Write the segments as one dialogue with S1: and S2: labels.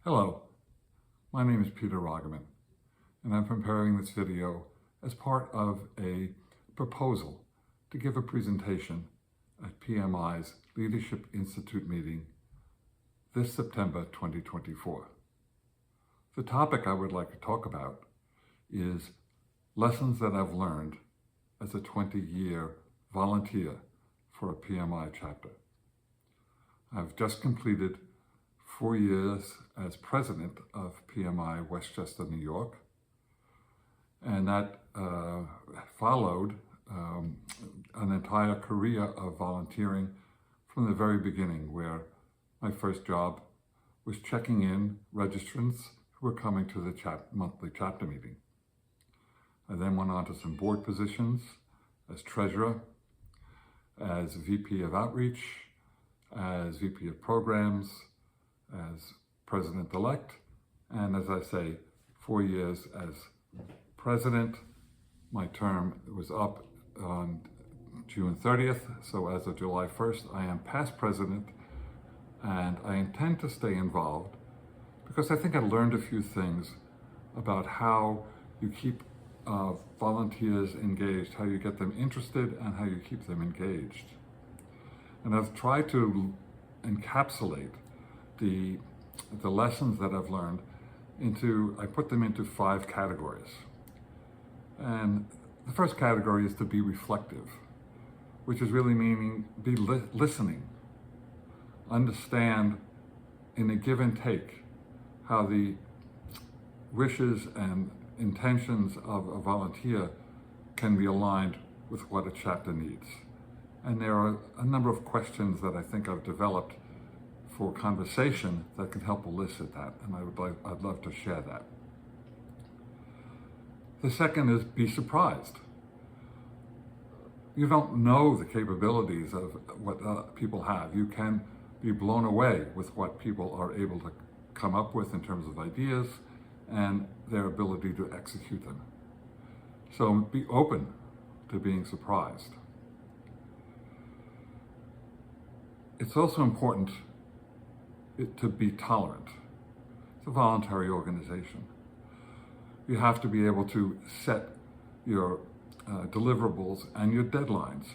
S1: Hello, my name is Peter Roggeman, and I'm preparing this video as part of a proposal to give a presentation at PMI's Leadership Institute meeting this September 2024. The topic I would like to talk about is lessons that I've learned as a 20-year volunteer for a PMI chapter. I've just completed 4 years as president of PMI Westchester, New York, and that followed an entire career of volunteering from the very beginning, where my first job was checking in registrants who were coming to the monthly chapter meeting. I then went on to some board positions as treasurer, as VP of outreach, as VP of programs, as president-elect, and as I say, 4 years as president. My term was up on June 30th, so as of July 1st, I am past president, and I intend to stay involved because I think I learned a few things about how you keep volunteers engaged, how you get them interested, and how you keep them engaged. And I've tried to encapsulate the lessons that I've learned I put them into 5 categories. And the first category is to be reflective, which is really meaning be listening, understand in a give and take how the wishes and intentions of a volunteer can be aligned with what a chapter needs. And there are a number of questions that I think I've developed for conversation that can help elicit that, and I'd love to share that. The second is be surprised. You don't know the capabilities of what people have. You can be blown away with what people are able to come up with in terms of ideas and their ability to execute them. So be open to being surprised. It's also important to be tolerant. It's a voluntary organization. You have to be able to set your deliverables and your deadlines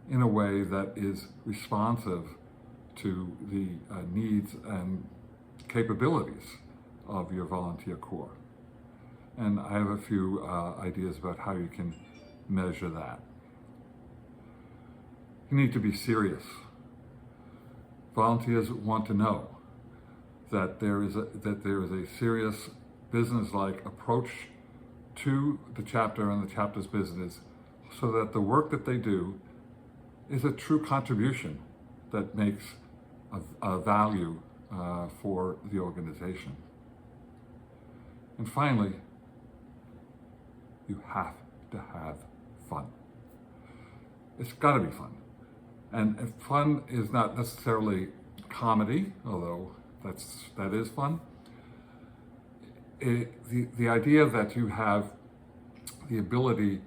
S1: in a way that is responsive to the needs and capabilities of your volunteer corps. And I have a few ideas about how you can measure that. You need to be serious. Volunteers want to know that there is a serious business-like approach to the chapter and the chapter's business, so that the work that they do is a true contribution that makes a value for the organization. And finally, you have to have fun. It's got to be fun. And fun is not necessarily comedy, although that is fun. The idea that you have the ability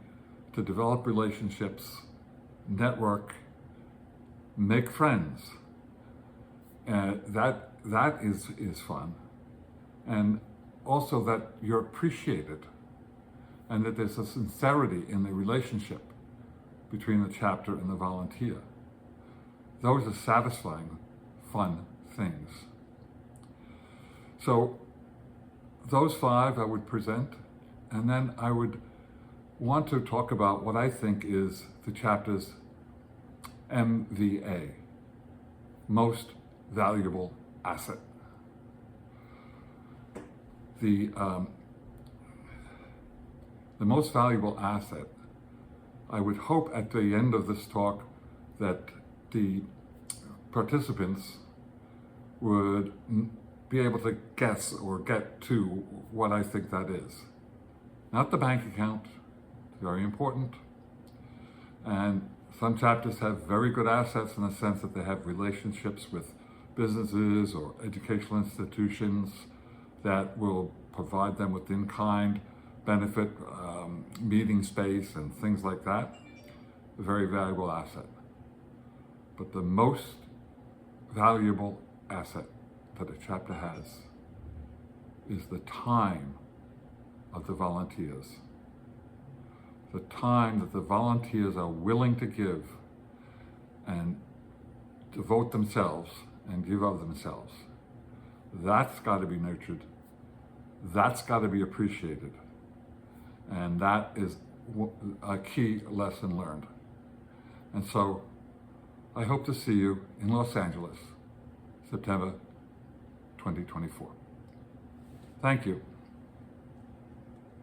S1: to develop relationships, network, make friends, that is fun. And also that you're appreciated, and that there's a sincerity in the relationship between the chapter and the volunteer. Those are satisfying, fun things. So those 5 I would present, and then I would want to talk about what I think is the chapter's MVA, most valuable asset. The most valuable asset, I would hope at the end of this talk that the participants would be able to guess or get to what I think that is. Not the bank account, very important. And some chapters have very good assets in the sense that they have relationships with businesses or educational institutions that will provide them with in-kind benefit, meeting space and things like that. A very valuable asset. But the most valuable asset that a chapter has is the time of the volunteers. The time that the volunteers are willing to give and devote themselves and give of themselves. That's got to be nurtured. That's got to be appreciated. And that is a key lesson learned. And so I hope to see you in Los Angeles, September 2024. Thank you.